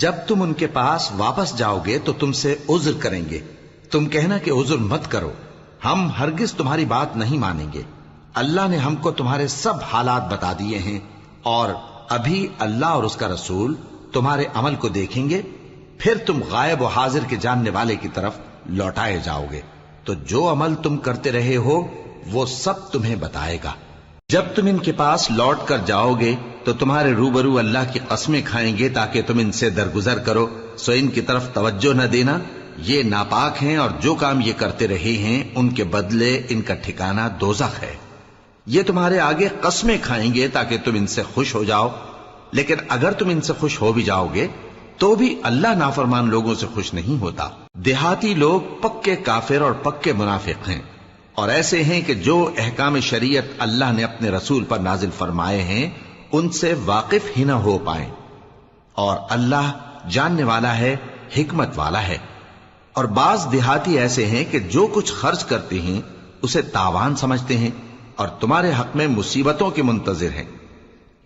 جب تم ان کے پاس واپس جاؤ گے تو تم سے عذر کریں گے، تم کہنا کہ عذر مت کرو، ہم ہرگز تمہاری بات نہیں مانیں گے۔ اللہ نے ہم کو تمہارے سب حالات بتا دیے ہیں، اور ابھی اللہ اور اس کا رسول تمہارے عمل کو دیکھیں گے، پھر تم غائب و حاضر کے جاننے والے کی طرف لوٹائے جاؤ گے، تو جو عمل تم کرتے رہے ہو وہ سب تمہیں بتائے گا۔ جب تم ان کے پاس لوٹ کر جاؤ گے تو تمہارے روبرو اللہ کی قسمیں کھائیں گے تاکہ تم ان سے درگزر کرو، سو ان کی طرف توجہ نہ دینا، یہ ناپاک ہیں، اور جو کام یہ کرتے رہے ہیں ان کے بدلے ان کا ٹھکانہ دوزخ ہے۔ یہ تمہارے آگے قسمیں کھائیں گے تاکہ تم ان سے خوش ہو جاؤ، لیکن اگر تم ان سے خوش ہو بھی جاؤ گے تو بھی اللہ نافرمان لوگوں سے خوش نہیں ہوتا۔ دیہاتی لوگ پکے کافر اور پکے منافق ہیں، اور ایسے ہیں کہ جو احکام شریعت اللہ نے اپنے رسول پر نازل فرمائے ہیں ان سے واقف ہی نہ ہو پائیں، اور اللہ جاننے والا ہے، حکمت والا ہے۔ اور بعض دیہاتی ایسے ہیں کہ جو کچھ خرچ کرتے ہیں اسے تاوان سمجھتے ہیں اور تمہارے حق میں مصیبتوں کے منتظر ہیں،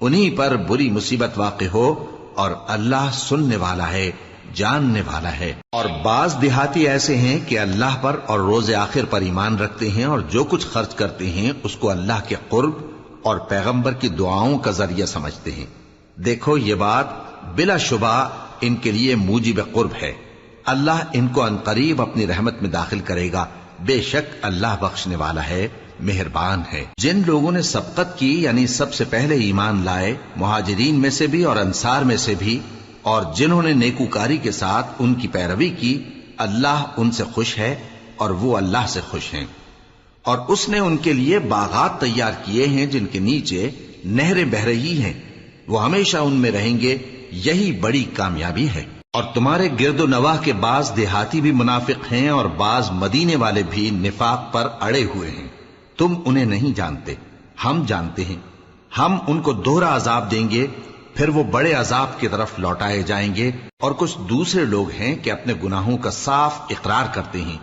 انہی پر بری مصیبت واقع ہو، اور اللہ سننے والا ہے، جاننے والا ہے۔ اور بعض دیہاتی ایسے ہیں کہ اللہ پر اور روز آخر پر ایمان رکھتے ہیں، اور جو کچھ خرچ کرتے ہیں اس کو اللہ کے قرب اور پیغمبر کی دعاؤں کا ذریعہ سمجھتے ہیں۔ دیکھو یہ بات بلا شبہ ان کے لیے موجب قرب ہے، اللہ ان کو عنقریب اپنی رحمت میں داخل کرے گا، بے شک اللہ بخشنے والا ہے، مہربان ہے۔ جن لوگوں نے سبقت کی یعنی سب سے پہلے ایمان لائے، مہاجرین میں سے بھی اور انصار میں سے بھی، اور جنہوں نے نیکوکاری کے ساتھ ان کی پیروی کی، اللہ ان سے خوش ہے اور وہ اللہ سے خوش ہیں۔ اور اس نے ان کے لیے باغات تیار کیے ہیں جن کے نیچے نہریں بہہ رہی ہیں، وہ ہمیشہ ان میں رہیں گے، یہی بڑی کامیابی ہے۔ اور تمہارے گرد و نواح کے بعض دیہاتی بھی منافق ہیں اور بعض مدینے والے بھی نفاق پر اڑے ہوئے ہیں، تم انہیں نہیں جانتے، ہم جانتے ہیں۔ ہم ان کو دوہرا عذاب دیں گے، پھر وہ بڑے عذاب کی طرف لوٹائے جائیں گے۔ اور کچھ دوسرے لوگ ہیں کہ اپنے گناہوں کا صاف اقرار کرتے ہیں،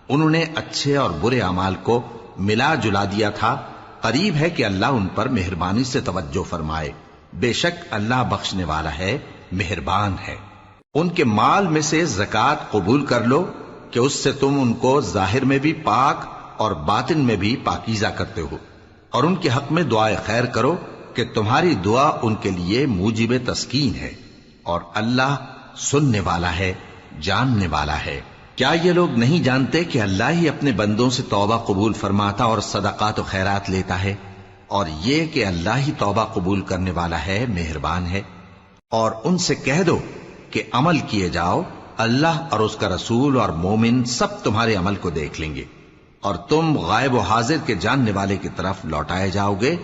انہوں نے اچھے اور برے اعمال کو ملا جلا دیا تھا، قریب ہے کہ اللہ ان پر مہربانی سے توجہ فرمائے، بے شک اللہ بخشنے والا ہے، مہربان ہے۔ ان کے مال میں سے زکوٰۃ قبول کر لو کہ اس سے تم ان کو ظاہر میں بھی پاک اور باطن میں بھی پاکیزہ کرتے ہو، اور ان کے حق میں دعائے خیر کرو کہ تمہاری دعا ان کے لیے موجب تسکین ہے، اور اللہ سننے والا ہے، جاننے والا ہے۔ کیا یہ لوگ نہیں جانتے کہ اللہ ہی اپنے بندوں سے توبہ قبول فرماتا اور صدقات و خیرات لیتا ہے، اور یہ کہ اللہ ہی توبہ قبول کرنے والا ہے، مہربان ہے۔ اور ان سے کہہ دو کہ عمل کیے جاؤ، اللہ اور اس کا رسول اور مومن سب تمہارے عمل کو دیکھ لیں گے، اور تم غائب و حاضر کے جاننے والے کی طرف لوٹائے جاؤ گے،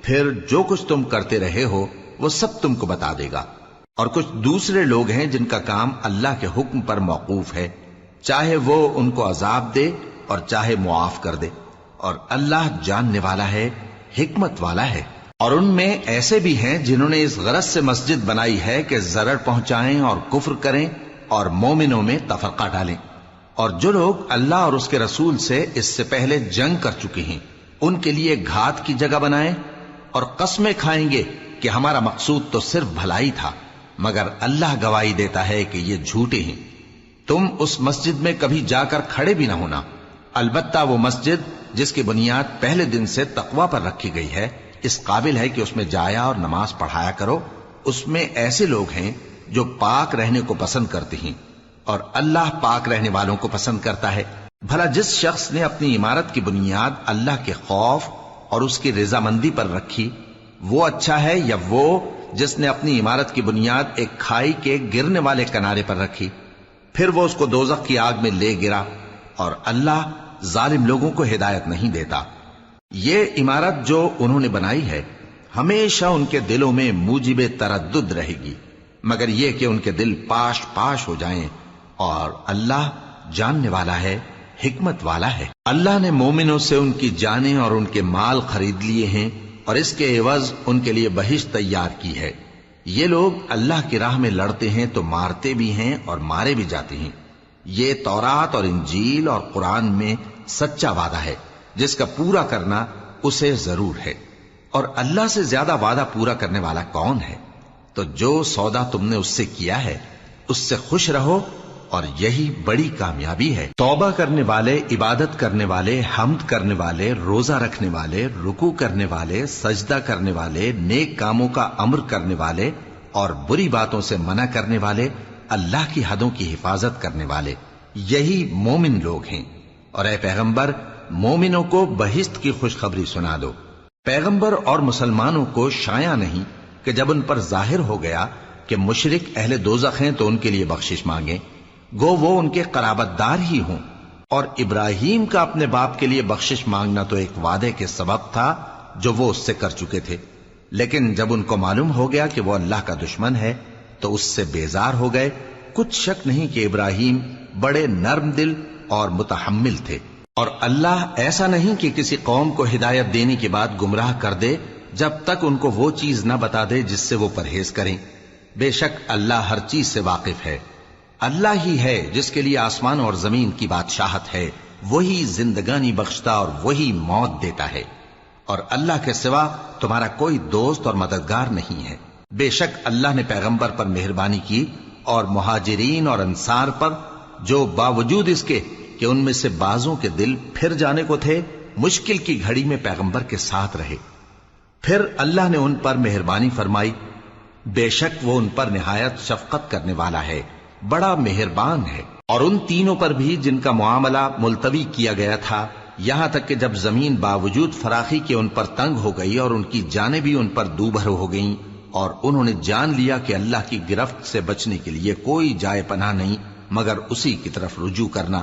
پھر جو کچھ تم کرتے رہے ہو وہ سب تم کو بتا دے گا۔ اور کچھ دوسرے لوگ ہیں جن کا کام اللہ کے حکم پر موقوف ہے، چاہے وہ ان کو عذاب دے اور چاہے معاف کر دے، اور اللہ جاننے والا ہے، حکمت والا ہے۔ اور ان میں ایسے بھی ہیں جنہوں نے اس غرض سے مسجد بنائی ہے کہ ضرر پہنچائیں اور کفر کریں اور مومنوں میں تفرقہ ڈالیں، اور جو لوگ اللہ اور اس کے رسول سے اس سے پہلے جنگ کر چکے ہیں ان کے لیے گھات کی جگہ بنائیں، اور قسمیں کھائیں گے کہ ہمارا مقصود تو صرف بھلائی تھا، مگر اللہ گواہی دیتا ہے کہ یہ جھوٹے ہیں۔ تم اس مسجد میں کبھی جا کر کھڑے بھی نہ ہونا، البتہ وہ مسجد جس کی بنیاد پہلے دن سے تقوی پر رکھی گئی ہے اس قابل ہے کہ اس میں جایا اور نماز پڑھایا کرو۔ اس میں ایسے لوگ ہیں جو پاک رہنے کو پسند کرتے ہیں، اور اللہ پاک رہنے والوں کو پسند کرتا ہے۔ بھلا جس شخص نے اپنی عمارت کی بنیاد اللہ کے خوف اور اس کی رضامندی پر رکھی، وہ اچھا ہے یا وہ جس نے اپنی عمارت کی بنیاد ایک کھائی کے گرنے والے کنارے پر رکھی، پھر وہ اس کو دوزخ کی آگ میں لے گرا، اور اللہ ظالم لوگوں کو ہدایت نہیں دیتا۔ یہ عمارت جو انہوں نے بنائی ہے ہمیشہ ان کے دلوں میں موجب تردد رہے گی، مگر یہ کہ ان کے دل پاش پاش ہو جائیں، اور اللہ جاننے والا ہے، حکمت والا ہے۔ اللہ نے مومنوں سے ان کی جانیں اور ان کے مال خرید لیے ہیں، اور اس کے عوض ان کے لیے بہشت تیار کی ہے۔ یہ لوگ اللہ کی راہ میں لڑتے ہیں تو مارتے بھی ہیں اور مارے بھی جاتے ہیں۔ یہ تورات اور انجیل اور قرآن میں سچا وعدہ ہے جس کا پورا کرنا اسے ضرور ہے، اور اللہ سے زیادہ وعدہ پورا کرنے والا کون ہے؟ تو جو سودا تم نے اس سے کیا ہے اس سے خوش رہو اور یہی بڑی کامیابی ہے۔ توبہ کرنے والے، عبادت کرنے والے، حمد کرنے والے، روزہ رکھنے والے، رکوع کرنے والے، سجدہ کرنے والے، نیک کاموں کا امر کرنے والے اور بری باتوں سے منع کرنے والے، اللہ کی حدوں کی حفاظت کرنے والے، یہی مومن لوگ ہیں۔ اور اے پیغمبر، مومنوں کو بہشت کی خوشخبری سنا دو۔ پیغمبر اور مسلمانوں کو شایع نہیں کہ جب ان پر ظاہر ہو گیا کہ مشرک اہل دوزخ ہیں تو ان کے لیے بخشش مانگیں، گو وہ ان کے قرابت دار ہی ہوں۔ اور ابراہیم کا اپنے باپ کے لیے بخشش مانگنا تو ایک وعدے کے سبب تھا جو وہ اس سے کر چکے تھے، لیکن جب ان کو معلوم ہو گیا کہ وہ اللہ کا دشمن ہے تو اس سے بیزار ہو گئے۔ کچھ شک نہیں کہ ابراہیم بڑے نرم دل اور متحمل تھے، اور اللہ ایسا نہیں کہ کسی قوم کو ہدایت دینے کے بعد گمراہ کر دے جب تک ان کو وہ چیز نہ بتا دے جس سے وہ پرہیز کریں۔ بے شک اللہ ہر چیز سے واقف ہے۔ اللہ ہی ہے جس کے لیے آسمان اور زمین کی بادشاہت ہے، وہی زندگانی بخشتا اور وہی موت دیتا ہے، اور اللہ کے سوا تمہارا کوئی دوست اور مددگار نہیں ہے۔ بے شک اللہ نے پیغمبر پر مہربانی کی اور مہاجرین اور انصار پر، جو باوجود اس کے کہ ان میں سے بعضوں کے دل پھر جانے کو تھے، مشکل کی گھڑی میں پیغمبر کے ساتھ رہے۔ پھر اللہ نے ان پر مہربانی فرمائی، بے شک وہ ان پر نہایت شفقت کرنے والا ہے، بڑا مہربان ہے۔ اور ان تینوں پر بھی جن کا معاملہ ملتوی کیا گیا تھا، یہاں تک کہ جب زمین باوجود فراخی کے ان پر تنگ ہو گئی اور ان کی جانیں بھی ان پر دوبھر ہو گئیں، اور انہوں نے جان لیا کہ اللہ کی گرفت سے بچنے کے لیے کوئی جائے پناہ نہیں مگر اسی کی طرف رجوع کرنا،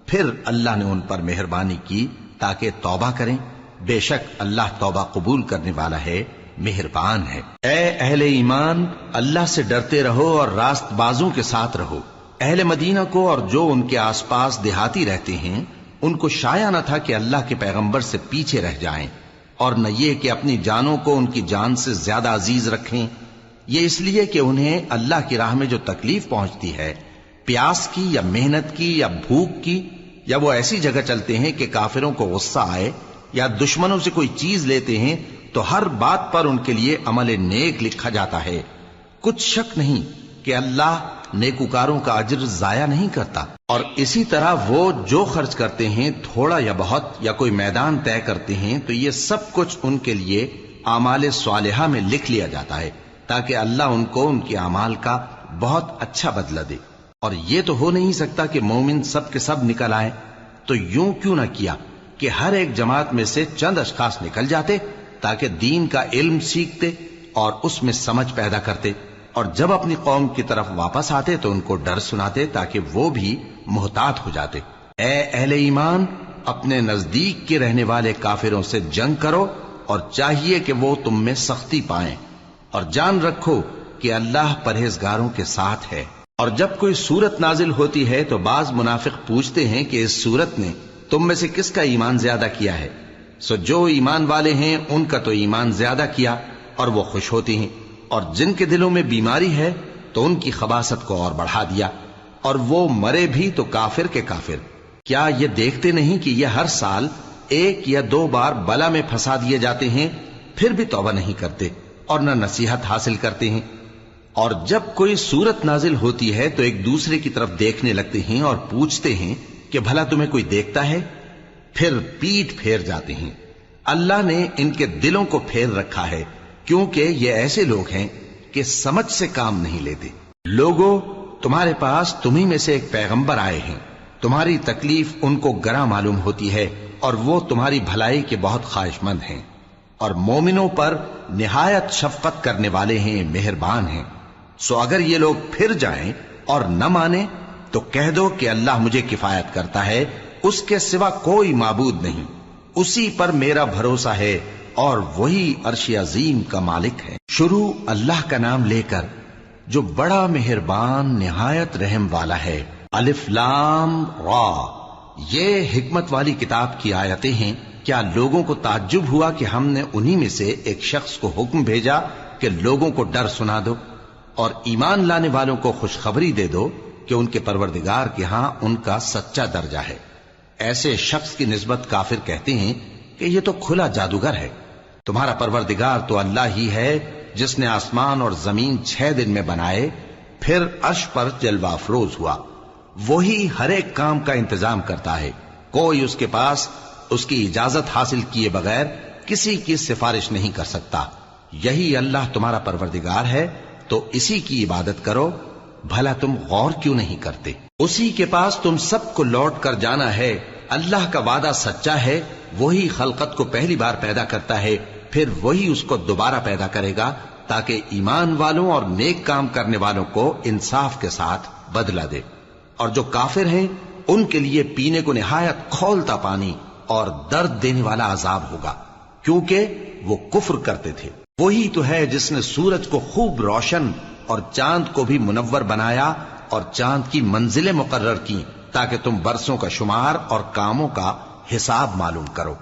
پھر اللہ نے ان پر مہربانی کی تاکہ توبہ کریں۔ بے شک اللہ توبہ قبول کرنے والا ہے، مہربان ہے۔ اے اہل ایمان، اللہ سے ڈرتے رہو اور راست بازوں کے ساتھ رہو۔ اہل مدینہ کو اور جو ان کے آس پاس دیہاتی رہتے ہیں، ان کو شایع نہ تھا کہ اللہ کے پیغمبر سے پیچھے رہ جائیں، اور نہ یہ کہ اپنی جانوں کو ان کی جان سے زیادہ عزیز رکھیں۔ یہ اس لیے کہ انہیں اللہ کی راہ میں جو تکلیف پہنچتی ہے، پیاس کی یا محنت کی یا بھوک کی، یا وہ ایسی جگہ چلتے ہیں کہ کافروں کو غصہ آئے یا دشمنوں سے کوئی چیز لیتے ہیں، تو ہر بات پر ان کے لیے عمل نیک لکھا جاتا ہے۔ کچھ شک نہیں کہ اللہ نیکوکاروں کا اجر ضائع نہیں کرتا۔ اور اسی طرح وہ جو خرچ کرتے ہیں، تھوڑا یا بہت، یا کوئی میدان طے کرتے ہیں، تو یہ سب کچھ ان کے لیے اعمال صالحہ میں لکھ لیا جاتا ہے، تاکہ اللہ ان کو ان کے اعمال کا بہت اچھا بدلہ دے۔ اور یہ تو ہو نہیں سکتا کہ مومن سب کے سب نکل آئیں، تو یوں کیوں نہ کیا کہ ہر ایک جماعت میں سے چند اشخاص نکل جاتے تاکہ دین کا علم سیکھتے اور اس میں سمجھ پیدا کرتے، اور جب اپنی قوم کی طرف واپس آتے تو ان کو ڈر سناتے تاکہ وہ بھی محتاط ہو جاتے۔ اے اہل ایمان، اپنے نزدیک کے رہنے والے کافروں سے جنگ کرو، اور چاہیے کہ وہ تم میں سختی پائیں، اور جان رکھو کہ اللہ پرہیزگاروں کے ساتھ ہے۔ اور جب کوئی سورت نازل ہوتی ہے تو بعض منافق پوچھتے ہیں کہ اس سورت نے تم میں سے کس کا ایمان زیادہ کیا ہے؟ سو جو ایمان والے ہیں ان کا تو ایمان زیادہ کیا، اور وہ خوش ہوتی ہیں، اور جن کے دلوں میں بیماری ہے تو ان کی خباثت کو اور بڑھا دیا، اور وہ مرے بھی تو کافر کے کافر۔ کیا یہ دیکھتے نہیں کہ یہ ہر سال 1 یا 2 بار بلا میں پھنسا دیے جاتے ہیں، پھر بھی توبہ نہیں کرتے اور نہ نصیحت حاصل کرتے ہیں؟ اور جب کوئی سورت نازل ہوتی ہے تو ایک دوسرے کی طرف دیکھنے لگتے ہیں اور پوچھتے ہیں کہ بھلا تمہیں کوئی دیکھتا ہے؟ پھر پیٹ پھیر جاتے ہیں۔ اللہ نے ان کے دلوں کو پھیر رکھا ہے، کیونکہ یہ ایسے لوگ ہیں کہ سمجھ سے کام نہیں لیتے۔ لوگوں، تمہارے پاس تمہیں میں سے ایک پیغمبر آئے ہیں، تمہاری تکلیف ان کو گراں معلوم ہوتی ہے، اور وہ تمہاری بھلائی کے بہت خواہش مند ہیں، اور مومنوں پر نہایت شفقت کرنے والے ہیں، مہربان ہیں۔ سو اگر یہ لوگ پھر جائیں اور نہ مانیں تو کہہ دو کہ اللہ مجھے کفایت کرتا ہے، اس کے سوا کوئی معبود نہیں، اسی پر میرا بھروسہ ہے، اور وہی عرش عظیم کا مالک ہے۔ شروع اللہ کا نام لے کر جو بڑا مہربان نہایت رحم والا ہے۔ الف لام را، یہ حکمت والی کتاب کی آیتیں ہیں۔ کیا لوگوں کو تعجب ہوا کہ ہم نے انہی میں سے ایک شخص کو حکم بھیجا کہ لوگوں کو ڈر سنا دو اور ایمان لانے والوں کو خوشخبری دے دو کہ ان کے پروردگار کے ہاں ان کا سچا درجہ ہے۔ ایسے شخص کی نسبت کافر کہتے ہیں کہ یہ تو کھلا جادوگر ہے۔ تمہارا پروردگار تو اللہ ہی ہے جس نے آسمان اور زمین 6 دن میں بنائے، پھر عرش پر جلوہ افروز ہوا۔ وہی ہر ایک کام کا انتظام کرتا ہے، کوئی اس کے پاس اس کی اجازت حاصل کیے بغیر کسی کی سفارش نہیں کر سکتا۔ یہی اللہ تمہارا پروردگار ہے، تو اسی کی عبادت کرو، بھلا تم غور کیوں نہیں کرتے؟ اسی کے پاس تم سب کو لوٹ کر جانا ہے۔ اللہ کا وعدہ سچا ہے، وہی خلقت کو پہلی بار پیدا کرتا ہے، پھر وہی اس کو دوبارہ پیدا کرے گا، تاکہ ایمان والوں اور نیک کام کرنے والوں کو انصاف کے ساتھ بدلہ دے۔ اور جو کافر ہیں ان کے لیے پینے کو نہایت کھولتا پانی اور درد دینے والا عذاب ہوگا، کیونکہ وہ کفر کرتے تھے۔ وہی تو ہے جس نے سورج کو خوب روشن اور چاند کو بھی منور بنایا اور چاند کی منزلیں مقرر کی، تاکہ تم برسوں کا شمار اور کاموں کا حساب معلوم کرو۔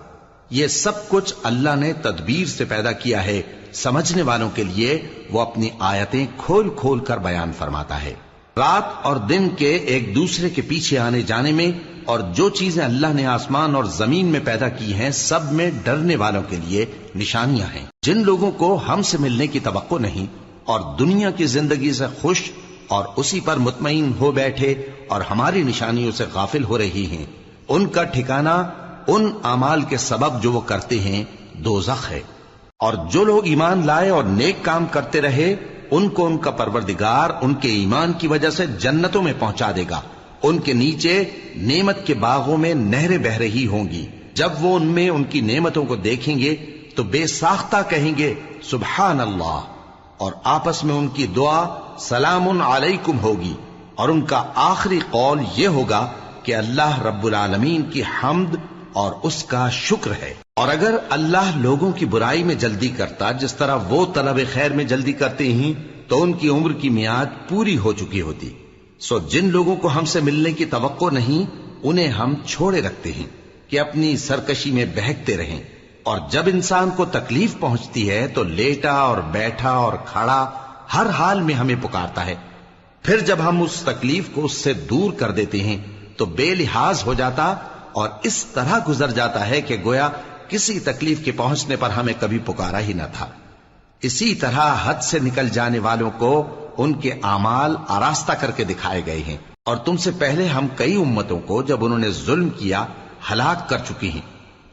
یہ سب کچھ اللہ نے تدبیر سے پیدا کیا ہے، سمجھنے والوں کے لیے وہ اپنی آیتیں کھول کھول کر بیان فرماتا ہے۔ رات اور دن کے ایک دوسرے کے پیچھے آنے جانے میں اور جو چیزیں اللہ نے آسمان اور زمین میں پیدا کی ہیں سب میں ڈرنے والوں کے لیے نشانیاں ہیں۔ جن لوگوں کو ہم سے ملنے کی توقع نہیں اور دنیا کی زندگی سے خوش اور اسی پر مطمئن ہو بیٹھے اور ہماری نشانیوں سے غافل ہو رہی ہیں، ان کا ٹھکانہ ان اعمال کے سبب جو وہ کرتے ہیں دوزخ ہے۔ اور جو لوگ ایمان لائے اور نیک کام کرتے رہے ان کو ان کا پروردگار ان کے ایمان کی وجہ سے جنتوں میں پہنچا دے گا، ان کے نیچے نعمت کے باغوں میں نہریں بہ رہی ہوں گی۔ جب وہ ان میں ان کی نعمتوں کو دیکھیں گے تو بے ساختہ کہیں گے سبحان اللہ، اور آپس میں ان کی دعا سلام علیکم ہوگی، اور ان کا آخری قول یہ ہوگا کہ اللہ رب العالمین کی حمد اور اس کا شکر ہے۔ اور اگر اللہ لوگوں کی برائی میں جلدی کرتا جس طرح وہ طلب خیر میں جلدی کرتے ہیں تو ان کی عمر کی میعاد پوری ہو چکی ہوتی۔ سو جن لوگوں کو ہم سے ملنے کی توقع نہیں انہیں ہم چھوڑے رکھتے ہیں کہ اپنی سرکشی میں بہکتے رہیں، اور جب انسان کو تکلیف پہنچتی ہے تو لیٹا اور بیٹھا اور کھڑا ہر حال میں ہمیں پکارتا ہے، پھر جب ہم اس تکلیف کو اس سے دور کر دیتے ہیں تو بے لحاظ ہو جاتا اور اس طرح گزر جاتا ہے کہ گویا کسی تکلیف کے پہنچنے پر ہمیں کبھی پکارا ہی نہ تھا۔ اسی طرح حد سے نکل جانے والوں کو ان کے اعمال آراستہ کر کے دکھائے گئے ہیں، اور تم سے پہلے ہم کئی امتوں کو جب انہوں نے ظلم کیا ہلاک کر چکی ہیں،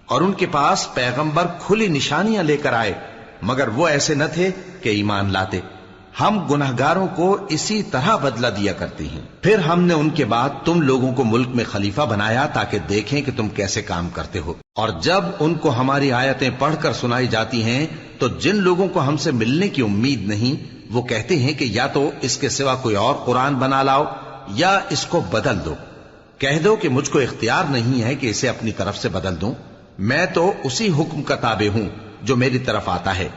اور ان کے پاس پیغمبر کھلی نشانیاں لے کر آئے مگر وہ ایسے نہ تھے کہ ایمان لاتے۔ ہم گنہگاروں کو اسی طرح بدلہ دیا کرتے ہیں۔ پھر ہم نے ان کے بعد تم لوگوں کو ملک میں خلیفہ بنایا تاکہ دیکھیں کہ تم کیسے کام کرتے ہو، اور جب ان کو ہماری آیتیں پڑھ کر سنائی جاتی ہیں تو جن لوگوں کو ہم سے ملنے کی امید نہیں وہ کہتے ہیں کہ یا تو اس کے سوا کوئی اور قرآن بنا لاؤ یا اس کو بدل دو۔ کہہ دو کہ مجھ کو اختیار نہیں ہے کہ اسے اپنی طرف سے بدل دوں، میں تو اسی حکم کا تابع ہوں جو میری طرف آتا ہے۔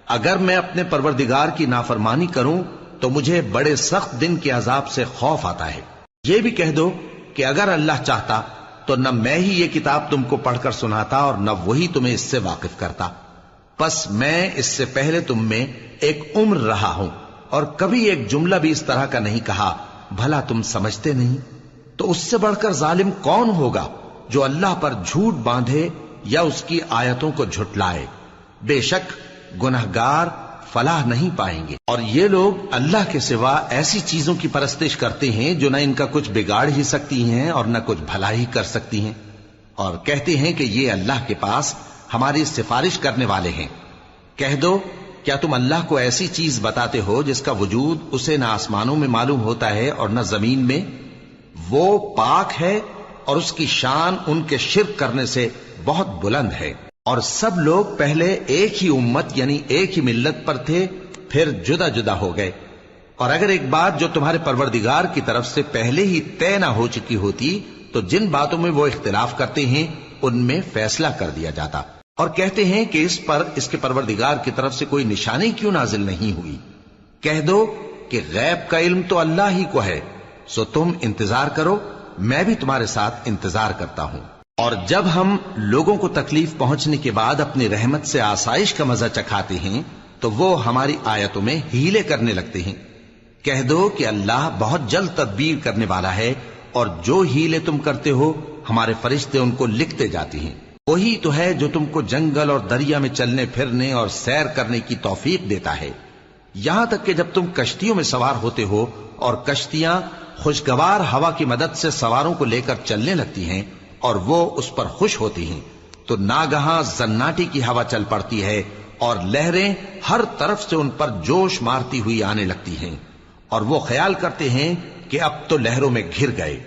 اگر میں اپنے پروردگار کی نافرمانی کروں تو مجھے بڑے سخت دن کے عذاب سے خوف آتا ہے۔ یہ بھی کہہ دو کہ اگر اللہ چاہتا تو نہ میں ہی یہ کتاب تم کو پڑھ کر سناتا اور نہ وہی تمہیں اس سے واقف کرتا، پس میں اس سے پہلے تم میں ایک عمر رہا ہوں اور کبھی ایک جملہ بھی اس طرح کا نہیں کہا، بھلا تم سمجھتے نہیں؟ تو اس سے بڑھ کر ظالم کون ہوگا جو اللہ پر جھوٹ باندھے یا اس کی آیتوں کو جھٹلائے؟ بے شک گنہگار فلاح نہیں پائیں گے۔ اور یہ لوگ اللہ کے سوا ایسی چیزوں کی پرستش کرتے ہیں جو نہ ان کا کچھ بگاڑ ہی سکتی ہیں اور نہ کچھ بھلا ہی کر سکتی ہیں، اور کہتے ہیں کہ یہ اللہ کے پاس ہماری سفارش کرنے والے ہیں۔ کہہ دو کیا تم اللہ کو ایسی چیز بتاتے ہو جس کا وجود اسے نہ آسمانوں میں معلوم ہوتا ہے اور نہ زمین میں؟ وہ پاک ہے اور اس کی شان ان کے شرک کرنے سے بہت بلند ہے۔ اور سب لوگ پہلے ایک ہی امت یعنی ایک ہی ملت پر تھے، پھر جدا جدا ہو گئے۔ اور اگر ایک بات جو تمہارے پروردگار کی طرف سے پہلے ہی طے نہ ہو چکی ہوتی تو جن باتوں میں وہ اختلاف کرتے ہیں ان میں فیصلہ کر دیا جاتا۔ اور کہتے ہیں کہ اس پر اس کے پروردگار کی طرف سے کوئی نشانی کیوں نازل نہیں ہوئی؟ کہہ دو کہ غیب کا علم تو اللہ ہی کو ہے، سو تم انتظار کرو، میں بھی تمہارے ساتھ انتظار کرتا ہوں۔ اور جب ہم لوگوں کو تکلیف پہنچنے کے بعد اپنی رحمت سے آسائش کا مزہ چکھاتے ہیں تو وہ ہماری آیتوں میں ہیلے کرنے لگتے ہیں۔ کہہ دو کہ اللہ بہت جلد تدبیر کرنے والا ہے، اور جو ہیلے تم کرتے ہو ہمارے فرشتے ان کو لکھتے جاتے ہیں۔ وہی تو ہے جو تم کو جنگل اور دریا میں چلنے پھرنے اور سیر کرنے کی توفیق دیتا ہے، یہاں تک کہ جب تم کشتیوں میں سوار ہوتے ہو اور کشتیاں خوشگوار ہوا کی مدد سے سواروں کو لے کر چلنے لگتی ہیں اور وہ اس پر خوش ہوتی ہیں، تو ناگہاں زناٹی کی ہوا چل پڑتی ہے اور لہریں ہر طرف سے ان پر جوش مارتی ہوئی آنے لگتی ہیں، اور وہ خیال کرتے ہیں کہ اب تو لہروں میں گھر گئے،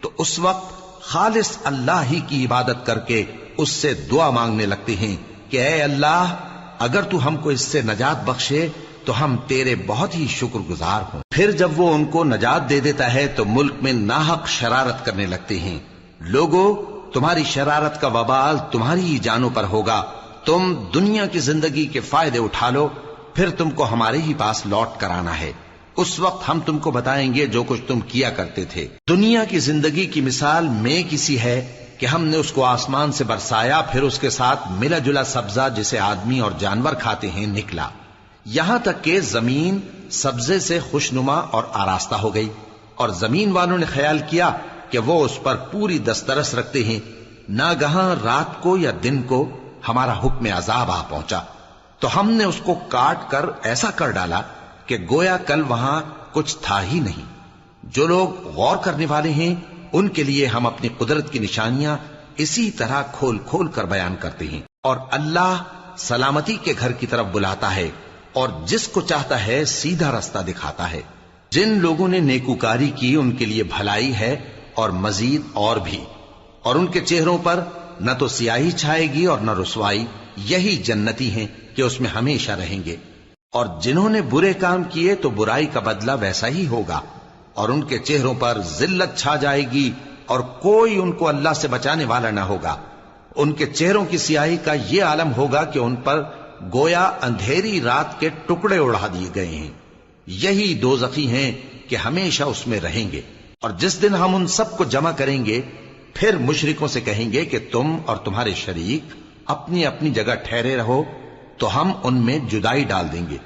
تو اس وقت خالص اللہ ہی کی عبادت کر کے اس سے دعا مانگنے لگتے ہیں کہ اے اللہ، اگر تو ہم کو اس سے نجات بخشے تو ہم تیرے بہت ہی شکر گزار ہوں۔ پھر جب وہ ان کو نجات دے دیتا ہے تو ملک میں ناحق شرارت کرنے لگتے ہیں۔ لوگو، تمہاری شرارت کا وبال تمہاری ہی جانوں پر ہوگا، تم دنیا کی زندگی کے فائدے اٹھا لو، پھر تم کو ہمارے ہی پاس لوٹ کر آنا ہے، اس وقت ہم تم کو بتائیں گے جو کچھ تم کیا کرتے تھے۔ دنیا کی زندگی کی مثال میں کسی ہے کہ ہم نے اس کو آسمان سے برسایا، پھر اس کے ساتھ ملا جلا سبزہ جسے آدمی اور جانور کھاتے ہیں نکلا، یہاں تک کہ زمین سبزے سے خوشنما اور آراستہ ہو گئی، اور زمین والوں نے خیال کیا کہ وہ اس پر پوری دسترس رکھتے ہیں۔ ناگہاں رات کو یا دن کو ہمارا حکم عذاب آ پہنچا تو ہم نے اس کو کاٹ کر ایسا کر ڈالا کہ گویا کل وہاں کچھ تھا ہی نہیں۔ جو لوگ غور کرنے والے ہیں ان کے لیے ہم اپنی قدرت کی نشانیاں اسی طرح کھول کھول کر بیان کرتے ہیں، اور اللہ سلامتی کے گھر کی طرف بلاتا ہے اور جس کو چاہتا ہے سیدھا رستہ دکھاتا ہے۔ جن لوگوں نے نیکوکاری کی ان کے لیے بھلائی ہے اور مزید اور بھی، اور ان کے چہروں پر نہ تو سیاہی چھائے گی اور نہ رسوائی، یہی جنتی ہیں کہ اس میں ہمیشہ رہیں گے۔ اور جنہوں نے برے کام کیے تو برائی کا بدلہ ویسا ہی ہوگا، اور ان کے چہروں پر ذلت چھا جائے گی اور کوئی ان کو اللہ سے بچانے والا نہ ہوگا۔ ان کے چہروں کی سیاہی کا یہ عالم ہوگا کہ ان پر گویا اندھیری رات کے ٹکڑے اڑا دیے گئے ہیں۔ یہی دوزخی ہیں کہ ہمیشہ اس میں رہیں گے۔ اور جس دن ہم ان سب کو جمع کریں گے پھر مشرکوں سے کہیں گے کہ تم اور تمہارے شریک اپنی اپنی جگہ ٹھہرے رہو، تو ہم ان میں جدائی ڈال دیں گے،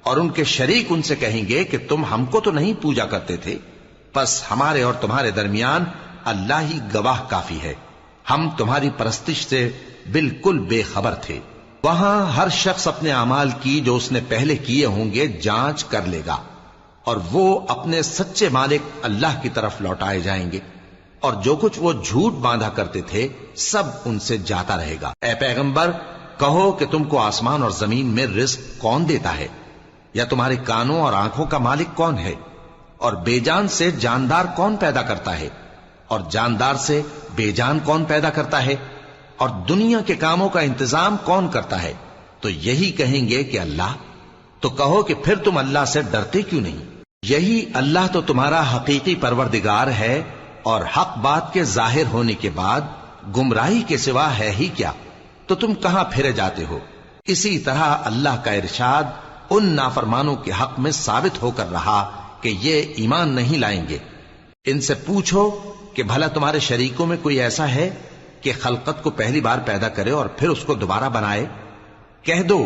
اور ان کے شریک ان سے کہیں گے کہ تم ہم کو تو نہیں پوجا کرتے تھے، پس ہمارے اور تمہارے درمیان اللہ ہی گواہ کافی ہے، ہم تمہاری پرستش سے بالکل بے خبر تھے۔ وہاں ہر شخص اپنے اعمال کی جو اس نے پہلے کیے ہوں گے جانچ کر لے گا، اور وہ اپنے سچے مالک اللہ کی طرف لوٹائے جائیں گے، اور جو کچھ وہ جھوٹ باندھا کرتے تھے سب ان سے جاتا رہے گا۔ اے پیغمبر، کہو کہ تم کو آسمان اور زمین میں رزق کون دیتا ہے، یا تمہارے کانوں اور آنکھوں کا مالک کون ہے، اور بے جان سے جاندار کون پیدا کرتا ہے، اور جاندار سے بے جان کون پیدا کرتا ہے، اور دنیا کے کاموں کا انتظام کون کرتا ہے؟ تو یہی کہیں گے کہ اللہ۔ تو کہو کہ پھر تم اللہ سے ڈرتے کیوں نہیں؟ یہی اللہ تو تمہارا حقیقی پروردگار ہے، اور حق بات کے ظاہر ہونے کے بعد گمراہی کے سوا ہے ہی کیا؟ تو تم کہاں پھرے جاتے ہو؟ اسی طرح اللہ کا ارشاد ان نافرمانوں کے حق میں ثابت ہو کر رہا کہ یہ ایمان نہیں لائیں گے۔ ان سے پوچھو کہ بھلا تمہارے شریکوں میں کوئی ایسا ہے کہ خلقت کو پہلی بار پیدا کرے اور پھر اس کو دوبارہ بنائے؟ کہہ دو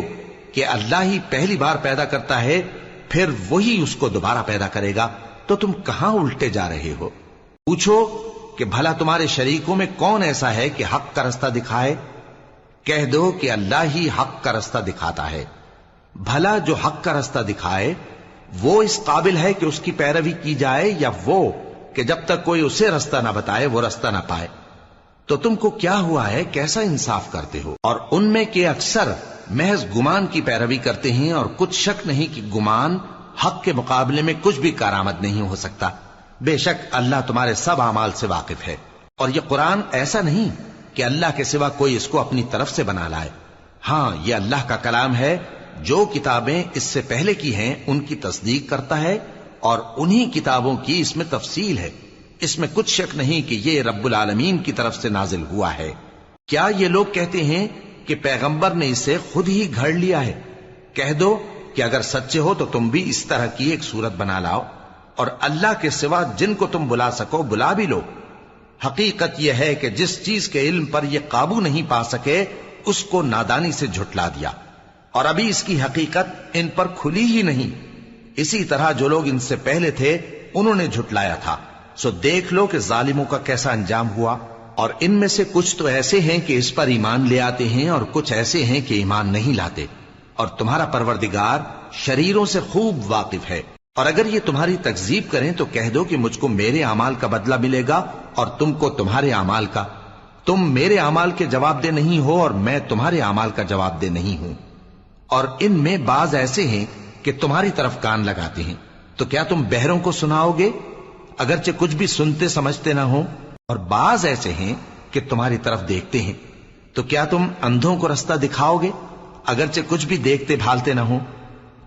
کہ اللہ ہی پہلی بار پیدا کرتا ہے، پھر وہی اس کو دوبارہ پیدا کرے گا، تو تم کہاں الٹے جا رہے ہو؟ پوچھو کہ بھلا تمہارے شریکوں میں کون ایسا ہے کہ حق کا رستہ دکھائے؟ کہہ دو کہ اللہ ہی حق کا رستہ دکھاتا ہے۔ بھلا جو حق کا رستہ دکھائے وہ اس قابل ہے کہ اس کی پیروی کی جائے، یا وہ کہ جب تک کوئی اسے رستہ نہ بتائے وہ رستہ نہ پائے؟ تو تم کو کیا ہوا ہے، کیسا انصاف کرتے ہو؟ اور ان میں کے اکثر محض گمان کی پیروی کرتے ہیں، اور کچھ شک نہیں کہ گمان حق کے مقابلے میں کچھ بھی کارآمد نہیں ہو سکتا۔ بے شک اللہ تمہارے سب اعمال سے واقف ہے۔ اور یہ قرآن ایسا نہیں کہ اللہ کے سوا کوئی اس کو اپنی طرف سے بنا لائے، ہاں یہ اللہ کا کلام ہے، جو کتابیں اس سے پہلے کی ہیں ان کی تصدیق کرتا ہے، اور انہی کتابوں کی اس میں تفصیل ہے، اس میں کچھ شک نہیں کہ یہ رب العالمین کی طرف سے نازل ہوا ہے۔ کیا یہ لوگ کہتے ہیں کہ پیغمبر نے اسے خود ہی گھڑ لیا ہے؟ کہہ دو کہ اگر سچے ہو تو تم بھی اس طرح کی ایک صورت بنا لاؤ، اور اللہ کے سوا جن کو تم بلا سکو بلا بھی لو۔ حقیقت یہ ہے کہ جس چیز کے علم پر یہ قابو نہیں پا سکے اس کو نادانی سے جھٹلا دیا، اور ابھی اس کی حقیقت ان پر کھلی ہی نہیں۔ اسی طرح جو لوگ ان سے پہلے تھے انہوں نے جھٹلایا تھا، سو دیکھ لو کہ ظالموں کا کیسا انجام ہوا۔ اور ان میں سے کچھ تو ایسے ہیں کہ اس پر ایمان لے آتے ہیں، اور کچھ ایسے ہیں کہ ایمان نہیں لاتے، اور تمہارا پروردگار شریروں سے خوب واقف ہے۔ اور اگر یہ تمہاری تکذیب کریں تو کہہ دو کہ مجھ کو میرے اعمال کا بدلہ ملے گا اور تم کو تمہارے اعمال کا. تم میرے اعمال کے جواب دہ نہیں ہو اور میں تمہارے اعمال کا جواب دہ نہیں ہوں. اور ان میں بعض ایسے ہیں کہ تمہاری طرف کان لگاتے ہیں، تو کیا تم بہروں کو سناؤ گے اگرچہ کچھ بھی سنتے سمجھتے نہ ہو؟ اور بعض ایسے ہیں کہ تمہاری طرف دیکھتے ہیں، تو کیا تم اندھوں کو رستہ دکھاؤ گے اگرچہ کچھ بھی دیکھتے بھالتے نہ ہو؟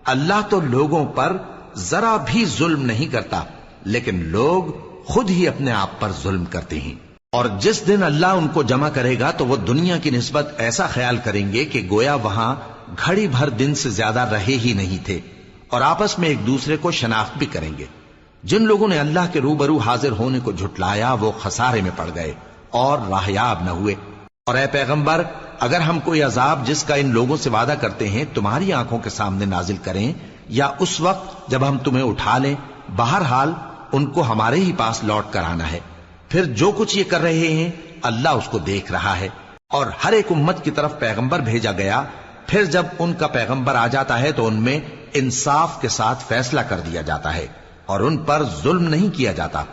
اللہ تو لوگوں پر ذرا بھی ظلم نہیں کرتا، لیکن لوگ خود ہی اپنے آپ پر ظلم کرتے ہیں. اور جس دن اللہ ان کو جمع کرے گا تو وہ دنیا کی نسبت ایسا خیال کریں گے کہ گویا وہاں گھڑی بھر دن سے زیادہ رہے ہی نہیں تھے، اور آپس میں ایک دوسرے کو شناخت بھی کریں گے. جن لوگوں نے اللہ کے روبرو حاضر ہونے کو جھٹلایا وہ خسارے میں پڑ گئے اور راہیاب نہ ہوئے. اور اے پیغمبر، اگر ہم کوئی عذاب جس کا ان لوگوں سے وعدہ کرتے ہیں تمہاری آنکھوں کے سامنے نازل کریں یا اس وقت جب ہم تمہیں اٹھا لیں، بہرحال ان کو ہمارے ہی پاس لوٹ کر آنا ہے. پھر جو کچھ یہ کر رہے ہیں اللہ اس کو دیکھ رہا ہے. اور ہر ایک امت کی طرف پیغمبر بھیجا گیا، پھر جب ان کا پیغمبر آ جاتا ہے تو ان میں انصاف کے ساتھ فیصلہ کر دیا جاتا ہے اور ان پر ظلم نہیں کیا جاتا.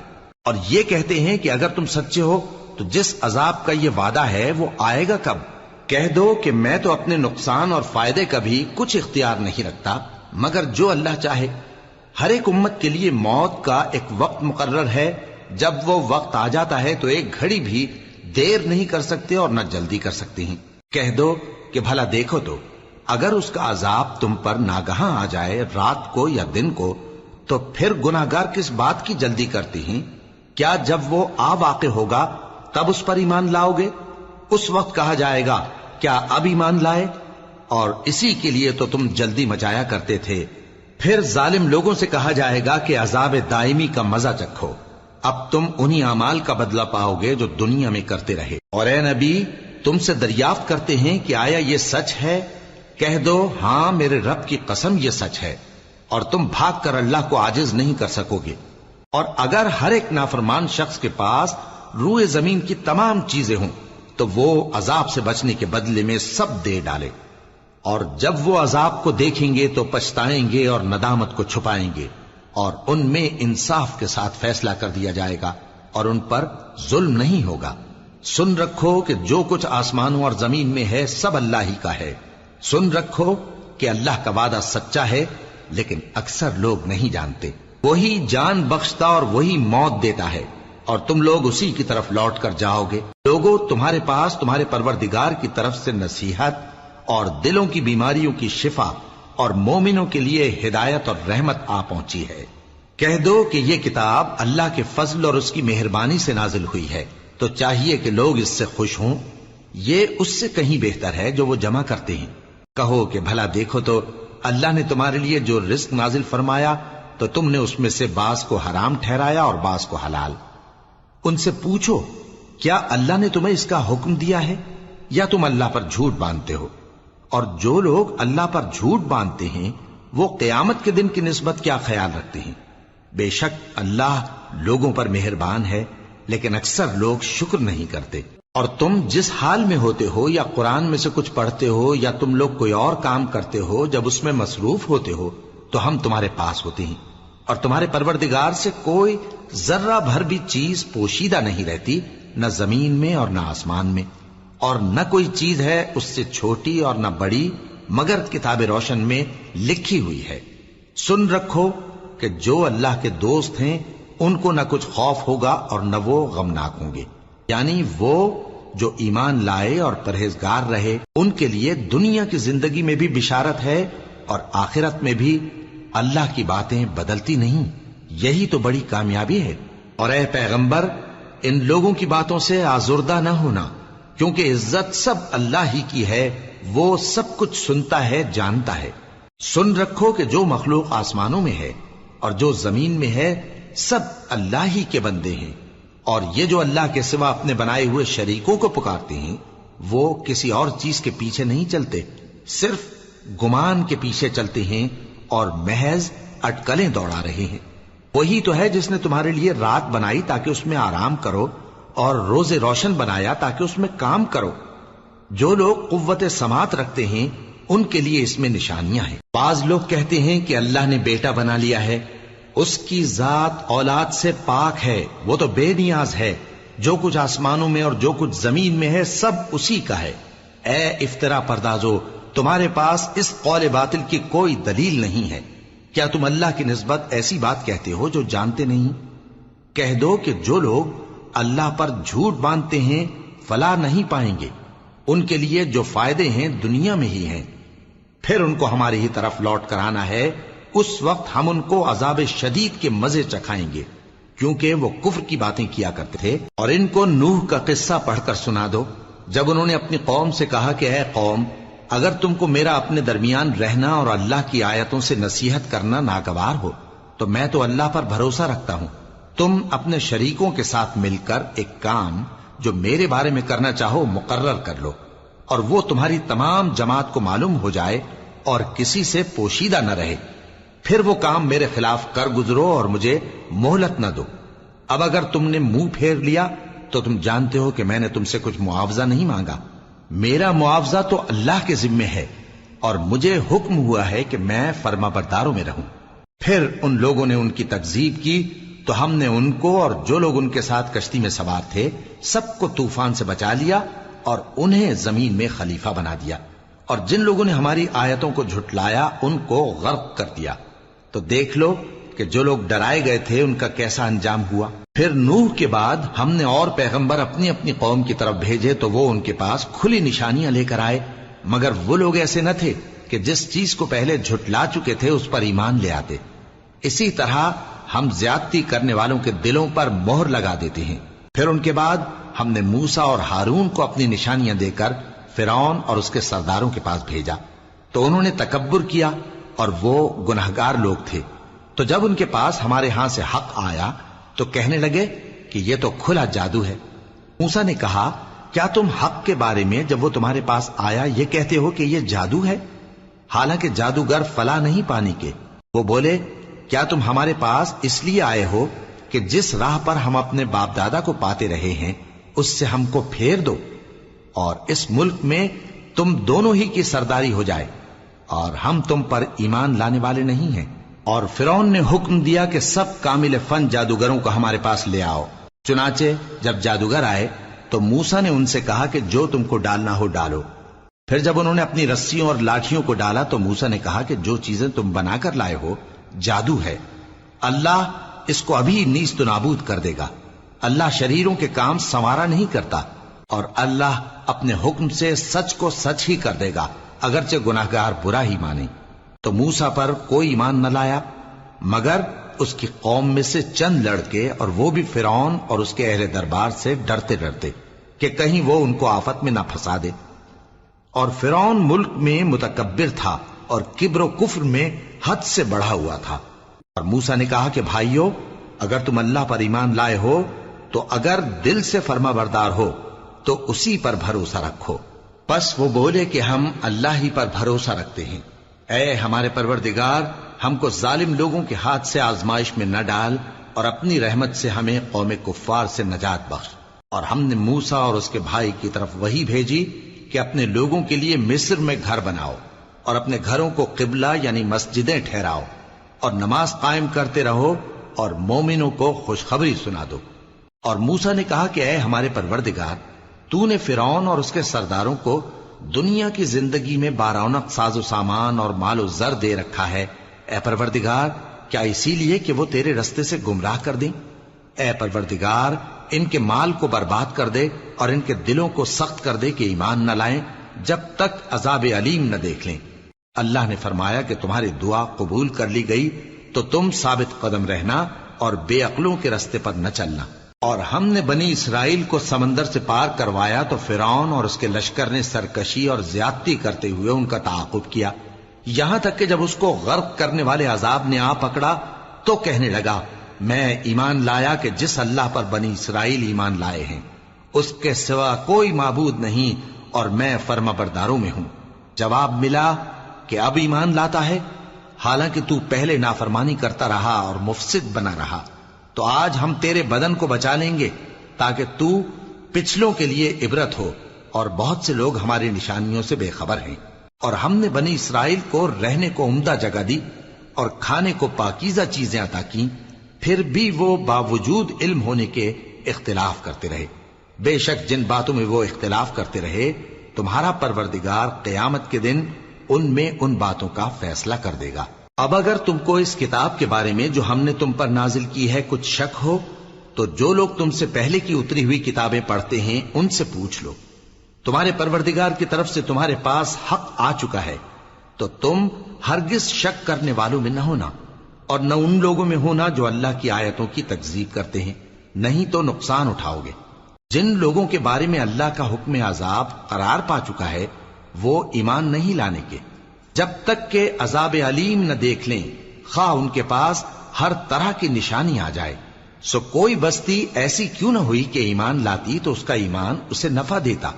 اور یہ کہتے ہیں کہ اگر تم سچے ہو تو جس عذاب کا یہ وعدہ ہے وہ آئے گا کب؟ کہہ دو کہ میں تو اپنے نقصان اور فائدے کا بھی کچھ اختیار نہیں رکھتا مگر جو اللہ چاہے. ہر ایک امت کے لیے موت کا ایک وقت مقرر ہے، جب وہ وقت آ جاتا ہے تو ایک گھڑی بھی دیر نہیں کر سکتے اور نہ جلدی کر سکتے ہیں. کہہ دو کہ بھلا دیکھو تو اگر اس کا عذاب تم پر ناگہاں آ جائے رات کو یا دن کو تو پھر گناہگار کس بات کی جلدی کرتے ہیں؟ کیا جب وہ آ واقع ہوگا تب اس پر ایمان لاؤ گے؟ اس وقت کہا جائے گا کیا اب ایمان لائے؟ اور اسی کے لیے تو تم جلدی مچایا کرتے تھے. پھر ظالم لوگوں سے کہا جائے گا کہ عذاب دائمی کا مزہ چکھو، اب تم انہی اعمال کا بدلہ پاؤ گے جو دنیا میں کرتے رہے. اور اے نبی، تم سے دریافت کرتے ہیں کہ آیا یہ سچ ہے؟ کہہ دو ہاں میرے رب کی قسم یہ سچ ہے، اور تم بھاگ کر اللہ کو عاجز نہیں کر سکو گے. اور اگر ہر ایک نافرمان شخص کے پاس روئے زمین کی تمام چیزیں ہوں تو وہ عذاب سے بچنے کے بدلے میں سب دے ڈالے، اور جب وہ عذاب کو دیکھیں گے تو پچھتائیں گے اور ندامت کو چھپائیں گے، اور ان میں انصاف کے ساتھ فیصلہ کر دیا جائے گا اور ان پر ظلم نہیں ہوگا. سن رکھو کہ جو کچھ آسمانوں اور زمین میں ہے سب اللہ ہی کا ہے. سن رکھو کہ اللہ کا وعدہ سچا ہے لیکن اکثر لوگ نہیں جانتے. وہی جان بخشتا اور وہی موت دیتا ہے اور تم لوگ اسی کی طرف لوٹ کر جاؤ گے. لوگوں، تمہارے پاس تمہارے پروردگار کی طرف سے نصیحت اور دلوں کی بیماریوں کی شفا اور مومنوں کے لیے ہدایت اور رحمت آ پہنچی ہے. کہہ دو کہ یہ کتاب اللہ کے فضل اور اس کی مہربانی سے نازل ہوئی ہے، تو چاہیے کہ لوگ اس سے خوش ہوں. یہ اس سے کہیں بہتر ہے جو وہ جمع کرتے ہیں. کہو کہ بھلا دیکھو تو اللہ نے تمہارے لیے جو رزق نازل فرمایا تو تم نے اس میں سے بعض کو حرام ٹھہرایا اور بعض کو حلال. ان سے پوچھو کیا اللہ نے تمہیں اس کا حکم دیا ہے یا تم اللہ پر جھوٹ باندھتے ہو؟ اور جو لوگ اللہ پر جھوٹ باندھتے ہیں وہ قیامت کے دن کی نسبت کیا خیال رکھتے ہیں؟ بے شک اللہ لوگوں پر مہربان ہے لیکن اکثر لوگ شکر نہیں کرتے. اور تم جس حال میں ہوتے ہو یا قرآن میں سے کچھ پڑھتے ہو یا تم لوگ کوئی اور کام کرتے ہو، جب اس میں مصروف ہوتے ہو تو ہم تمہارے پاس ہوتے ہیں، اور تمہارے پروردگار سے کوئی ذرہ بھر بھی چیز پوشیدہ نہیں رہتی، نہ زمین میں اور نہ آسمان میں، اور نہ کوئی چیز ہے اس سے چھوٹی اور نہ بڑی مگر کتاب روشن میں لکھی ہوئی ہے. سن رکھو کہ جو اللہ کے دوست ہیں ان کو نہ کچھ خوف ہوگا اور نہ وہ غمناک ہوں گے. یعنی وہ جو ایمان لائے اور پرہیزگار رہے ان کے لیے دنیا کی زندگی میں بھی بشارت ہے اور آخرت میں بھی. اللہ کی باتیں بدلتی نہیں، یہی تو بڑی کامیابی ہے. اور اے پیغمبر، ان لوگوں کی باتوں سے آزردہ نہ ہونا، کیونکہ عزت سب اللہ ہی کی ہے، وہ سب کچھ سنتا ہے، جانتا ہے. سن رکھو کہ جو مخلوق آسمانوں میں ہے اور جو زمین میں ہے سب اللہ ہی کے بندے ہیں، اور یہ جو اللہ کے سوا اپنے بنائے ہوئے شریکوں کو پکارتے ہیں وہ کسی اور چیز کے پیچھے نہیں چلتے، صرف گمان کے پیچھے چلتے ہیں اور محض اٹکلیں دوڑا رہے ہیں. وہی تو ہے جس نے تمہارے لیے رات بنائی تاکہ اس میں آرام کرو اور روز روشن بنایا تاکہ اس میں کام کرو. جو لوگ قوت سماعت رکھتے ہیں ان کے لیے اس میں نشانیاں ہیں. بعض لوگ کہتے ہیں کہ اللہ نے بیٹا بنا لیا ہے، اس کی ذات اولاد سے پاک ہے، وہ تو بے نیاز ہے، جو کچھ آسمانوں میں اور جو کچھ زمین میں ہے سب اسی کا ہے۔ اے افترا پردازو، تمہارے پاس اس قول باطل کی کوئی دلیل نہیں ہے، کیا تم اللہ کی نسبت ایسی بات کہتے ہو جو جانتے نہیں؟ کہہ دو کہ جو لوگ اللہ پر جھوٹ باندھتے ہیں فلاح نہیں پائیں گے، ان کے لیے جو فائدے ہیں دنیا میں ہی ہیں، پھر ان کو ہماری ہی طرف لوٹ کر آنا ہے، اس وقت ہم ان کو عذاب شدید کے مزے چکھائیں گے، کیونکہ وہ کفر کی باتیں کیا کرتے تھے۔ اور ان کو نوح کا قصہ پڑھ کر سنا دو، جب انہوں نے اپنی قوم سے کہا کہ اے قوم، اگر تم کو میرا اپنے درمیان رہنا اور اللہ کی آیتوں سے نصیحت کرنا ناگوار ہو تو میں تو اللہ پر بھروسہ رکھتا ہوں، تم اپنے شریکوں کے ساتھ مل کر ایک کام جو میرے بارے میں کرنا چاہو مقرر کر لو، اور وہ تمہاری تمام جماعت کو معلوم ہو جائے اور کسی سے پوشیدہ نہ رہے، پھر وہ کام میرے خلاف کر گزرو اور مجھے مہلت نہ دو۔ اب اگر تم نے منہ پھیر لیا تو تم جانتے ہو کہ میں نے تم سے کچھ معاوضہ نہیں مانگا، میرا معاوضہ تو اللہ کے ذمے ہے، اور مجھے حکم ہوا ہے کہ میں فرما برداروں میں رہوں۔ پھر ان لوگوں نے ان کی تکذیب کی تو ہم نے ان کو اور جو لوگ ان کے ساتھ کشتی میں سوار تھے سب کو طوفان سے بچا لیا اور انہیں زمین میں خلیفہ بنا دیا، اور جن لوگوں نے ہماری آیتوں کو جھٹلایا ان کو غرق کر دیا۔ تو دیکھ لو کہ جو لوگ ڈرائے گئے تھے ان کا کیسا انجام ہوا۔ پھر نوح کے بعد ہم نے اور پیغمبر اپنی اپنی قوم کی طرف بھیجے تو وہ ان کے پاس کھلی نشانیاں لے کر آئے، مگر وہ لوگ ایسے نہ تھے کہ جس چیز کو پہلے جھٹلا چکے تھے اس پر ایمان لے آتے۔ اسی طرح ہم زیادتی کرنے والوں کے دلوں پر مہر لگا دیتے ہیں۔ پھر ان کے بعد ہم نے موسیٰ اور ہارون کو اپنی نشانیاں دے کر فرعون اور اس کے سرداروں کے پاس بھیجا، تو انہوں نے تکبر کیا اور وہ گناہگار لوگ تھے۔ تو جب ان کے پاس ہمارے ہاں سے حق آیا تو کہنے لگے کہ یہ تو کھلا جادو ہے۔ موسیٰ نے کہا، کیا تم حق کے بارے میں جب وہ تمہارے پاس آیا یہ کہتے ہو کہ یہ جادو ہے، حالانکہ جادوگر فلاح نہیں پانے کے؟ وہ بولے، کیا تم ہمارے پاس اس لیے آئے ہو کہ جس راہ پر ہم اپنے باپ دادا کو پاتے رہے ہیں اس سے ہم کو پھیر دو، اور اس ملک میں تم دونوں ہی کی سرداری ہو جائے، اور ہم تم پر ایمان لانے والے نہیں ہیں؟ اور فرعون نے حکم دیا کہ سب کامل فن جادوگروں کو ہمارے پاس لے آؤ۔ چنانچہ جب جادوگر آئے تو موسیٰ نے ان سے کہا کہ جو تم کو ڈالنا ہو ڈالو۔ پھر جب انہوں نے اپنی رسیوں اور لاٹھیوں کو ڈالا تو موسیٰ نے کہا کہ جو چیزیں تم بنا کر لائے ہو جادو ہے، اللہ اس کو ابھی نیست و نابود کر دے گا۔ اللہ شریروں کے کام سنوارا نہیں کرتا، اور اللہ اپنے حکم سے سچ کو سچ ہی کر دے گا، اگرچہ گناہگار برا ہی مانے۔ تو موسیٰ پر کوئی ایمان نہ لایا مگر اس کی قوم میں سے چند لڑکے، اور وہ بھی فرعون اور اس کے اہل دربار سے ڈرتے ڈرتے کہ کہیں وہ ان کو آفت میں نہ پھنسا دے۔ اور فرعون ملک میں متکبر تھا اور کبر و کفر میں حد سے بڑھا ہوا تھا۔ اور موسیٰ نے کہا کہ بھائیو، اگر تم اللہ پر ایمان لائے ہو تو اگر دل سے فرما بردار ہو تو اسی پر بھروسہ رکھو۔ پس وہ بولے کہ ہم اللہ ہی پر بھروسہ رکھتے ہیں۔ اے ہمارے پروردگار، ہم کو ظالم لوگوں کے ہاتھ سے آزمائش میں نہ ڈال، اور اپنی رحمت سے ہمیں قوم کفار سے نجات بخش۔ اور ہم نے موسیٰ اور اس کے بھائی کی طرف وحی بھیجی کہ اپنے لوگوں کے لیے مصر میں گھر بناؤ، اور اپنے گھروں کو قبلہ یعنی مسجدیں ٹھہراؤ، اور نماز قائم کرتے رہو، اور مومنوں کو خوشخبری سنا دو۔ اور موسیٰ نے کہا کہ اے ہمارے پروردگار، تو نے فرعون اور اس کے سرداروں کو دنیا کی زندگی میں بارونق ساز و سامان اور مال و زر دے رکھا ہے، اے پروردگار کیا اسی لیے کہ وہ تیرے رستے سے گمراہ کر دیں؟ اے پروردگار ان کے مال کو برباد کر دے اور ان کے دلوں کو سخت کر دے کہ ایمان نہ لائیں جب تک عذاب علیم نہ دیکھ لیں۔ اللہ نے فرمایا کہ تمہاری دعا قبول کر لی گئی تو تم ثابت قدم رہنا اور بے عقلوں کے رستے پر نہ چلنا۔ اور ہم نے بنی اسرائیل کو سمندر سے پار کروایا تو فرعون اور اس کے لشکر نے سرکشی اور زیادتی کرتے ہوئے ان کا تعاقب کیا، یہاں تک کہ جب اس کو غرق کرنے والے عذاب نے آ پکڑا تو کہنے لگا، میں ایمان لایا کہ جس اللہ پر بنی اسرائیل ایمان لائے ہیں اس کے سوا کوئی معبود نہیں، اور میں فرما برداروں میں ہوں۔ جواب ملا کہ اب ایمان لاتا ہے، حالانکہ تو پہلے نافرمانی کرتا رہا اور مفسد بنا رہا، تو آج ہم تیرے بدن کو بچا لیں گے تاکہ تو پچھلوں کے لیے عبرت ہو، اور بہت سے لوگ ہماری نشانیوں سے بے خبر ہیں۔ اور ہم نے بنی اسرائیل کو رہنے کو عمدہ جگہ دی، اور کھانے کو پاکیزہ چیزیں عطا کی، پھر بھی وہ باوجود علم ہونے کے اختلاف کرتے رہے۔ بے شک جن باتوں میں وہ اختلاف کرتے رہے تمہارا پروردگار قیامت کے دن ان میں ان باتوں کا فیصلہ کر دے گا۔ اب اگر تم کو اس کتاب کے بارے میں جو ہم نے تم پر نازل کی ہے کچھ شک ہو تو جو لوگ تم سے پہلے کی اتری ہوئی کتابیں پڑھتے ہیں ان سے پوچھ لو۔ تمہارے پروردگار کی طرف سے تمہارے پاس حق آ چکا ہے تو تم ہرگز شک کرنے والوں میں نہ ہونا، اور نہ ان لوگوں میں ہونا جو اللہ کی آیتوں کی تکذیب کرتے ہیں، نہیں تو نقصان اٹھاؤ گے۔ جن لوگوں کے بارے میں اللہ کا حکم عذاب قرار پا چکا ہے وہ ایمان نہیں لانے کے جب تک کہ عذاب علیم نہ دیکھ لیں، خواہ ان کے پاس ہر طرح کی نشانی آ جائے۔ سو کوئی بستی ایسی کیوں نہ ہوئی کہ ایمان لاتی تو اس کا ایمان اسے نفع دیتا۔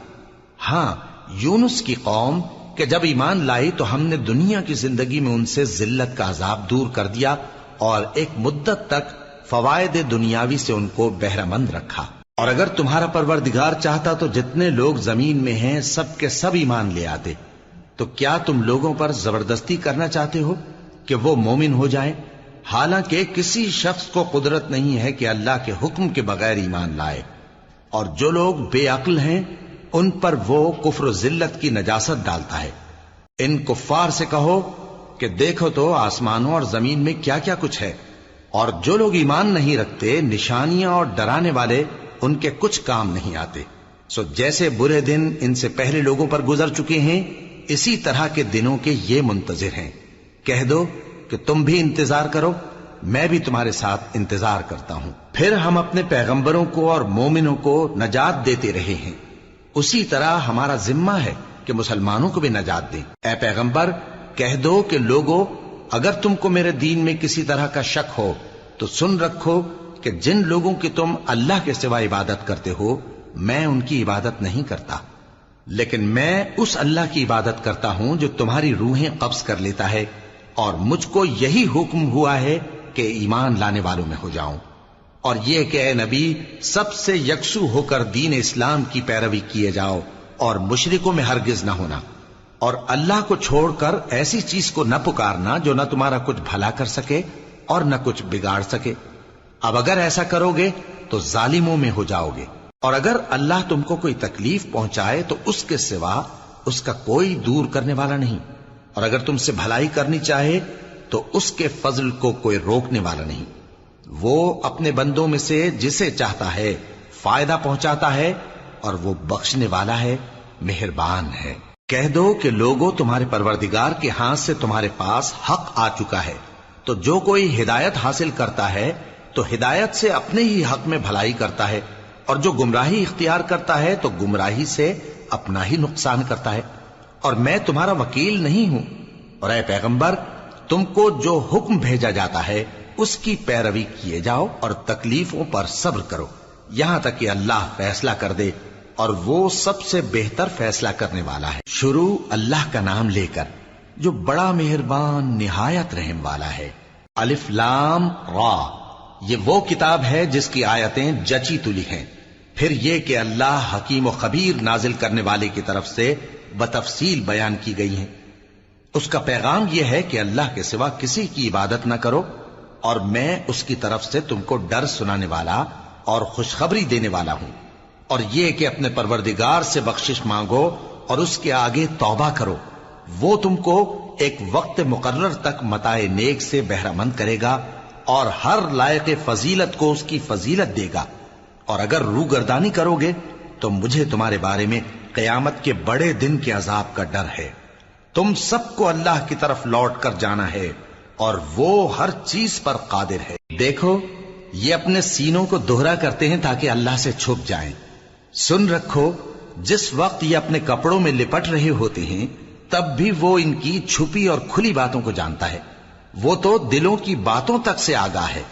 ہاں، یونس کی قوم کہ جب ایمان لائی تو ہم نے دنیا کی زندگی میں ان سے ذلت کا عذاب دور کر دیا اور ایک مدت تک فوائد دنیاوی سے ان کو بہرہ مند رکھا۔ اور اگر تمہارا پروردگار چاہتا تو جتنے لوگ زمین میں ہیں سب کے سب ایمان لے آتے، تو کیا تم لوگوں پر زبردستی کرنا چاہتے ہو کہ وہ مومن ہو جائیں؟ حالانکہ کسی شخص کو قدرت نہیں ہے کہ اللہ کے حکم کے بغیر ایمان لائے، اور جو لوگ بے عقل ہیں ان پر وہ کفر و ذلت کی نجاست ڈالتا ہے۔ ان کفار سے کہو کہ دیکھو تو آسمانوں اور زمین میں کیا کیا کچھ ہے، اور جو لوگ ایمان نہیں رکھتے نشانیاں اور ڈرانے والے ان کے کچھ کام نہیں آتے۔ سو جیسے برے دن ان سے پہلے لوگوں پر گزر چکے ہیں اسی طرح کے دنوں کے یہ منتظر ہیں۔ کہہ دو کہ تم بھی انتظار کرو، میں بھی تمہارے ساتھ انتظار کرتا ہوں۔ پھر ہم اپنے پیغمبروں کو اور مومنوں کو نجات دیتے رہے ہیں، اسی طرح ہمارا ذمہ ہے کہ مسلمانوں کو بھی نجات دیں۔ اے پیغمبر کہہ دو کہ لوگو اگر تم کو میرے دین میں کسی طرح کا شک ہو تو سن رکھو کہ جن لوگوں کی تم اللہ کے سوا عبادت کرتے ہو میں ان کی عبادت نہیں کرتا، لیکن میں اس اللہ کی عبادت کرتا ہوں جو تمہاری روحیں قبض کر لیتا ہے، اور مجھ کو یہی حکم ہوا ہے کہ ایمان لانے والوں میں ہو جاؤں، اور یہ کہ اے نبی سب سے یکسو ہو کر دین اسلام کی پیروی کیے جاؤ اور مشرکوں میں ہرگز نہ ہونا، اور اللہ کو چھوڑ کر ایسی چیز کو نہ پکارنا جو نہ تمہارا کچھ بھلا کر سکے اور نہ کچھ بگاڑ سکے۔ اب اگر ایسا کرو گے تو ظالموں میں ہو جاؤ گے، اور اگر اللہ تم کو کوئی تکلیف پہنچائے تو اس کے سوا اس کا کوئی دور کرنے والا نہیں، اور اگر تم سے بھلائی کرنی چاہے تو اس کے فضل کو کوئی روکنے والا نہیں۔ وہ اپنے بندوں میں سے جسے چاہتا ہے فائدہ پہنچاتا ہے، اور وہ بخشنے والا ہے، مہربان ہے۔ کہہ دو کہ لوگوں تمہارے پروردگار کے ہاتھ سے تمہارے پاس حق آ چکا ہے، تو جو کوئی ہدایت حاصل کرتا ہے تو ہدایت سے اپنے ہی حق میں بھلائی کرتا ہے، اور جو گمراہی اختیار کرتا ہے تو گمراہی سے اپنا ہی نقصان کرتا ہے، اور میں تمہارا وکیل نہیں ہوں۔ اور اے پیغمبر تم کو جو حکم بھیجا جاتا ہے اس کی پیروی کیے جاؤ اور تکلیفوں پر صبر کرو یہاں تک کہ اللہ فیصلہ کر دے، اور وہ سب سے بہتر فیصلہ کرنے والا ہے۔ شروع اللہ کا نام لے کر جو بڑا مہربان نہایت رحم والا ہے۔ الف لام را، یہ وہ کتاب ہے جس کی آیتیں جچی تلی ہیں۔ پھر یہ کہ اللہ حکیم و خبیر نازل کرنے والے کی طرف سے بتفصیل بیان کی گئی ہیں۔ اس کا پیغام یہ ہے کہ اللہ کے سوا کسی کی عبادت نہ کرو، اور میں اس کی طرف سے تم کو ڈر سنانے والا اور خوشخبری دینے والا ہوں، اور یہ کہ اپنے پروردگار سے بخشش مانگو اور اس کے آگے توبہ کرو، وہ تم کو ایک وقت مقرر تک متاع نیک سے بہرہ مند کرے گا، اور ہر لائق فضیلت کو اس کی فضیلت دے گا۔ اور اگر روگردانی کرو گے تو مجھے تمہارے بارے میں قیامت کے بڑے دن کے عذاب کا ڈر ہے۔ تم سب کو اللہ کی طرف لوٹ کر جانا ہے، اور وہ ہر چیز پر قادر ہے۔ دیکھو یہ اپنے سینوں کو دوہرا کرتے ہیں تاکہ اللہ سے چھپ جائیں۔ سن رکھو جس وقت یہ اپنے کپڑوں میں لپٹ رہے ہوتے ہیں تب بھی وہ ان کی چھپی اور کھلی باتوں کو جانتا ہے، وہ تو دلوں کی باتوں تک سے آگاہ ہے۔